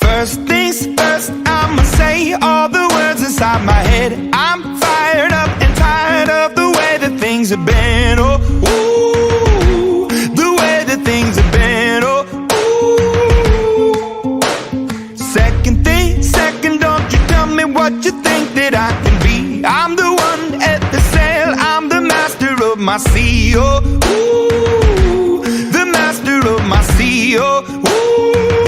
First things first, I'ma say all the words inside my head. I'm fired up and tired of the way that things have been. Oh, ooh, the way that things have been. Oh, ooh. Second thing, second, don't you tell me what you think that I can be. I'm the one at the sail, I'm the master of my sea. Oh, ooh, the master of my sea. Oh, ooh.